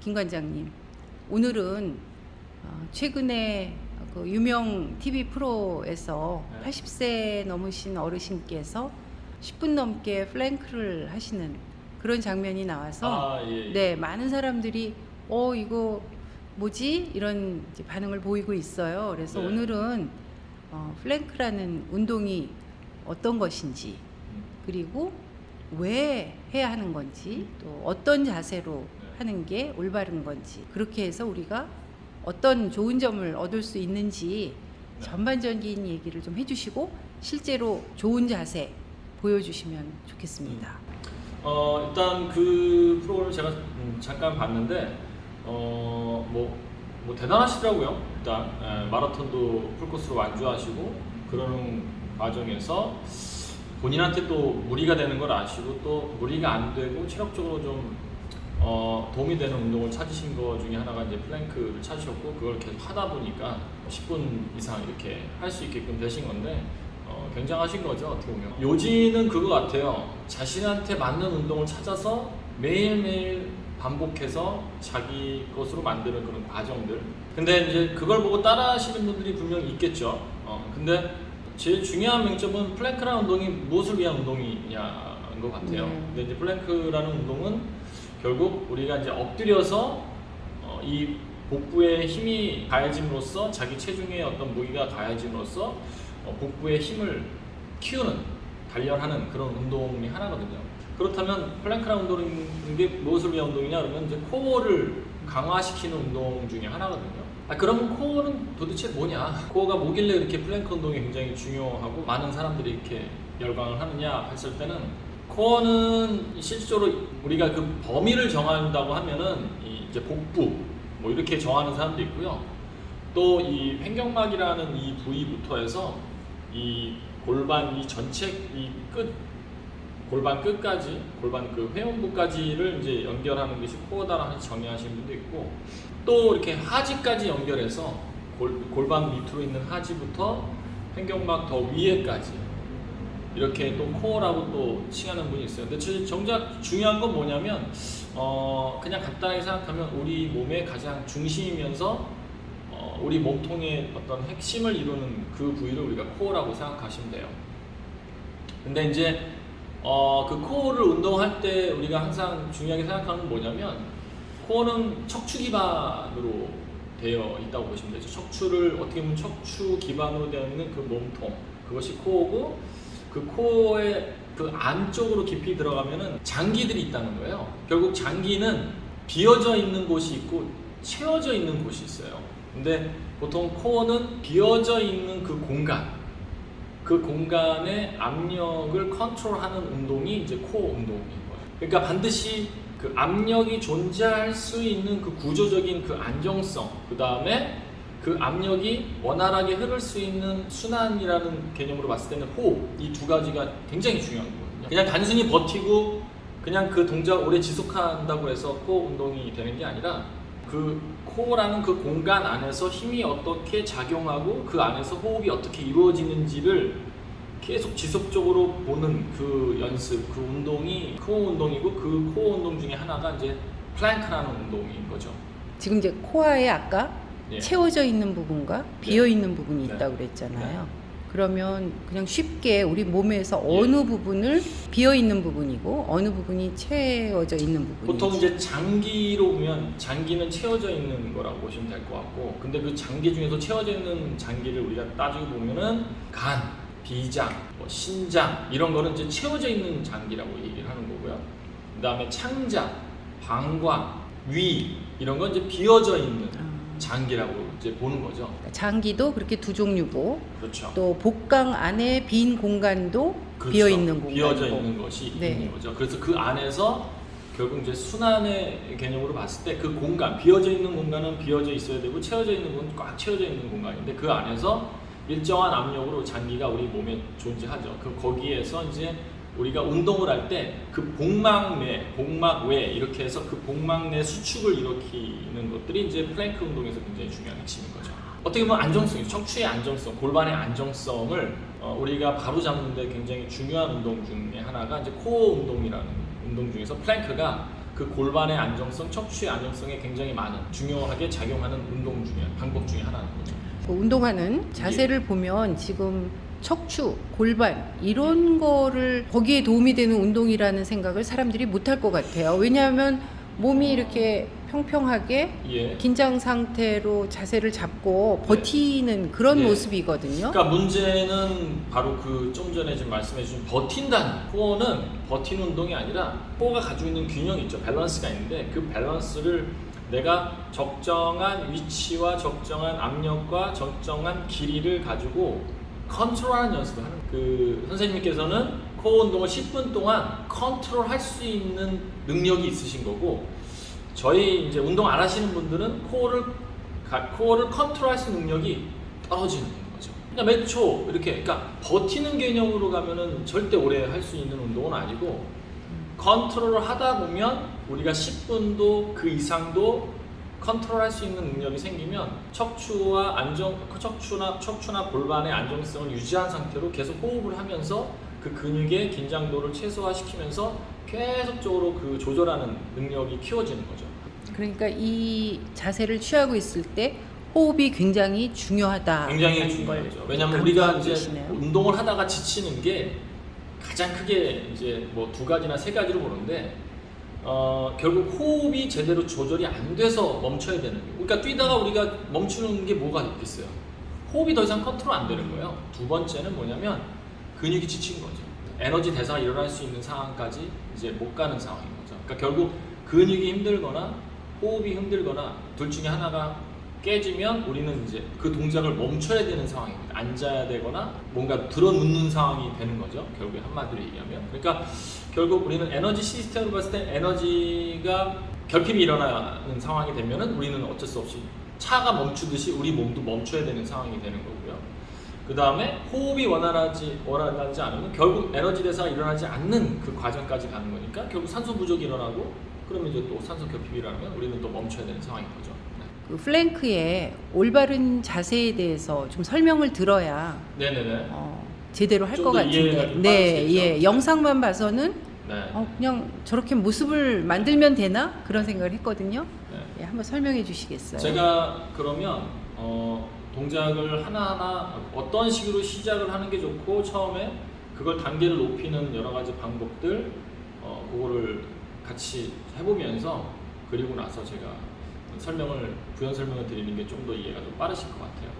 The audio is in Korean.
김 관장님, 오늘은 최근에 그 유명 TV 프로에서 네. 80세 넘으신 어르신께서 10분 넘게 플랭크를 하시는 그런 장면이 나와서 예. 네, 많은 사람들이 이거 뭐지? 이런 이제 반응을 보이고 있어요. 그래서 네. 오늘은 플랭크라는 운동이 어떤 것인지, 그리고 왜 해야 하는 건지, 또 어떤 자세로 하는 게 올바른 건지, 그렇게 해서 우리가 어떤 좋은 점을 얻을 수 있는지 전반적인 얘기를 좀 해주시고 실제로 좋은 자세 보여주시면 좋겠습니다. 일단 그 프로를 제가 잠깐 봤는데 뭐 대단하시더라고요. 일단 마라톤도 풀코스로 완주하시고 그러는 과정에서 본인한테 또 무리가 되는 걸 아시고 또 무리가 안 되고 체력적으로 좀 도움이 되는 운동을 찾으신 것 중에 하나가 이제 플랭크를 찾으셨고 그걸 계속 하다 보니까 10분 이상 이렇게 할 수 있게끔 되신 건데 굉장하신 거죠, 어떻게 보면. 요지는 그거 같아요. 자신한테 맞는 운동을 찾아서 매일매일 반복해서 자기 것으로 만드는 그런 과정들. 근데 이제 그걸 보고 따라 하시는 분들이 분명히 있겠죠. 근데 제일 중요한 맹점은 플랭크라는 운동이 무엇을 위한 운동이냐인 것 같아요. 근데 이제 플랭크라는 운동은 결국 우리가 이제 엎드려서 이 복부에 힘이 가해짐으로써 자기 체중에 어떤 무게가 가해짐으로써 복부의 힘을 키우는, 단련하는 그런 운동이 하나거든요. 그렇다면 플랭크라는 운동인 게 무엇을 위한 운동이냐 그러면 이제 코어를 강화시키는 운동 중에 하나거든요. 그럼 코어는 도대체 뭐냐? 코어가 뭐길래 이렇게 플랭크 운동이 굉장히 중요하고 많은 사람들이 이렇게 열광을 하느냐 했을 때는 코어는 실질적으로 우리가 그 범위를 정한다고 하면은 이제 복부 뭐 이렇게 정하는 사람도 있고요. 또 이 횡격막이라는 이 부위부터 해서 이 골반 이 전체 이 골반 끝까지 골반 그 회음부까지를 이제 연결하는 것이 코어다라고 정의하시는 분도 있고 또 이렇게 하지까지 연결해서 골반 밑으로 있는 하지부터 횡격막 더 위에까지 이렇게 또 코어라고 또 칭하는 분이 있어요. 근데 정작 중요한 건 뭐냐면 그냥 간단하게 생각하면 우리 몸의 가장 중심이면서 우리 몸통의 어떤 핵심을 이루는 그 부위를 우리가 코어라고 생각하시면 돼요. 근데 이제 그 코어를 운동할 때 우리가 항상 중요하게 생각하는 건 뭐냐면 코어는 척추 기반으로 되어 있다고 보시면 되죠. 척추를 어떻게 보면 척추 기반으로 되어 있는 그 몸통, 그것이 코어고 그 코어의 그 안쪽으로 깊이 들어가면은 장기들이 있다는 거예요. 결국 장기는 비어져 있는 곳이 있고 채워져 있는 곳이 있어요. 근데 보통 코어는 비어져 있는 그 공간의 압력을 컨트롤하는 운동이 이제 코어 운동인 거예요. 그러니까 반드시 그 압력이 존재할 수 있는 그 구조적인 그 안정성, 그 다음에 그 압력이 원활하게 흐를 수 있는 순환이라는 개념으로 봤을 때는 호흡, 이 두 가지가 굉장히 중요한 거거든요. 그냥 단순히 버티고 그냥 그 동작을 오래 지속한다고 해서 코어 운동이 되는 게 아니라 그 코어라는 그 공간 안에서 힘이 어떻게 작용하고 그 안에서 호흡이 어떻게 이루어지는지를 계속 지속적으로 보는 그 연습, 그 운동이 코어 운동이고 그 코어 운동 중에 하나가 이제 플랭크라는 운동인 거죠. 지금 이제 코어에 아까 채워져 있는 부분과 비어 있는 부분이 있다고 그랬잖아요. 그러면 그냥 쉽게 우리 몸에서 어느 부분을 비어 있는 부분이고 어느 부분이 채워져 있는 부분인지. 보통 이제 장기로 보면 장기는 채워져 있는 거라고 보시면 될 것 같고, 근데 그 장기 중에서 채워져 있는 장기를 우리가 따지고 보면은 간, 비장, 뭐 신장 이런 거는 이제 채워져 있는 장기라고 얘기를 하는 거고요. 그다음에 창자, 방광, 위 이런 건 이제 비어져 있는 장기라고 이제 보는 거죠. 장기도 그렇게 두 종류고, 그렇죠. 또 복강 안에 빈 공간도 그렇죠. 비어 있는 공간이고, 비어져 있는 것이 있는 거죠. 그래서 그 안에서 결국 이제 순환의 개념으로 봤을 때 그 공간, 비어져 있는 공간은 비어져 있어야 되고 채워져 있는 건 꽉 채워져 있는 공간인데 그 안에서 일정한 압력으로 장기가 우리 몸에 존재하죠. 거기에서 이제 우리가 운동을 할 때 그 복막 외 이렇게 해서 그 복막 내 수축을 일으키는 것들이 이제 플랭크 운동에서 굉장히 중요한 핵심인 거죠. 어떻게 보면 안정성, 척추의 안정성, 골반의 안정성을 우리가 바로 잡는 데 굉장히 중요한 운동 중에 하나가 이제 코어 운동이라는 운동 중에서 플랭크가 그 골반의 안정성, 척추의 안정성에 굉장히 많은 중요하게 작용하는 운동 중에 방법 중에 하나는 거죠. 그 운동하는 자세를 보면 지금 척추, 골반 이런 거를 거기에 도움이 되는 운동이라는 생각을 사람들이 못할 것 같아요. 왜냐하면 몸이 이렇게 평평하게 예. 긴장 상태로 자세를 잡고 버티는 그런 네. 모습이거든요. 그러니까 문제는 바로 그 좀 전에 지금 말씀해 주신 버틴다는 코어는 버티는 운동이 아니라 코어가 가지고 있는 균형이 있죠. 밸런스가 있는데 그 밸런스를 내가 적정한 위치와 적정한 압력과 적정한 길이를 가지고 컨트롤하는 연습을 하는 거예요. 그 선생님께서는 코어 운동을 10분 동안 컨트롤할 수 있는 능력이 있으신 거고 저희 이제 운동 안 하시는 분들은 코어를 컨트롤할 수 있는 능력이 떨어지는 거죠. 그냥 몇 초 이렇게 그러니까 버티는 개념으로 가면은 절대 오래 할 수 있는 운동은 아니고 컨트롤을 하다 보면 우리가 10분도 그 이상도 컨트롤할 수 있는 능력이 생기면 척추나 골반의 안정성을 유지한 상태로 계속 호흡을 하면서 그 근육의 긴장도를 최소화시키면서 계속적으로 그 조절하는 능력이 키워지는 거죠. 그러니까 이 자세를 취하고 있을 때 호흡이 굉장히 중요하다. 굉장히 중요하죠. 왜냐하면 우리가 이제 운동을 하다가 지치는 게 가장 크게 이제 뭐 2가지나 3가지로 보는데 결국 호흡이 제대로 조절이 안 돼서 멈춰야 되는 거예요. 그러니까 뛰다가 우리가 멈추는 게 뭐가 있겠어요? 호흡이 더 이상 컨트롤 안 되는 거예요. 2번째는 뭐냐면 근육이 지친 거죠. 에너지 대사가 일어날 수 있는 상황까지 이제 못 가는 상황인 거죠. 그러니까 결국 근육이 힘들거나 호흡이 힘들거나 둘 중에 하나가 깨지면 우리는 이제 그 동작을 멈춰야 되는 상황입니다. 앉아야 되거나 뭔가 들어눕는 상황이 되는 거죠. 결국에 한마디로 얘기하면. 그러니까 결국 우리는 에너지 시스템으로 봤을 때 에너지가 결핍이 일어나는 상황이 되면은 우리는 어쩔 수 없이 차가 멈추듯이 우리 몸도 멈춰야 되는 상황이 되는 거고요. 그 다음에 호흡이 원활하지 않으면 결국 에너지 대사가 일어나지 않는 그 과정까지 가는 거니까 결국 산소 부족이 일어나고 그러면 이제 또 산소 결핍이 일어나면 우리는 또 멈춰야 되는 상황인 거죠. 그 플랭크의 올바른 자세에 대해서 좀 설명을 들어야 네네네. 제대로 할 좀 것 더 이해가 같은데. 좀 네, 빠르시겠죠? 예. 영상만 봐서는 네. 그냥 저렇게 모습을 만들면 되나 그런 생각을 했거든요. 네. 예, 한번 설명해 주시겠어요? 제가 그러면 동작을 하나하나 어떤 식으로 시작을 하는 게 좋고 처음에 그걸 단계를 높이는 여러 가지 방법들 그거를 같이 해보면서 그리고 나서 제가 부연 설명을 드리는 게 좀 더 이해가 좀 빠르실 것 같아요.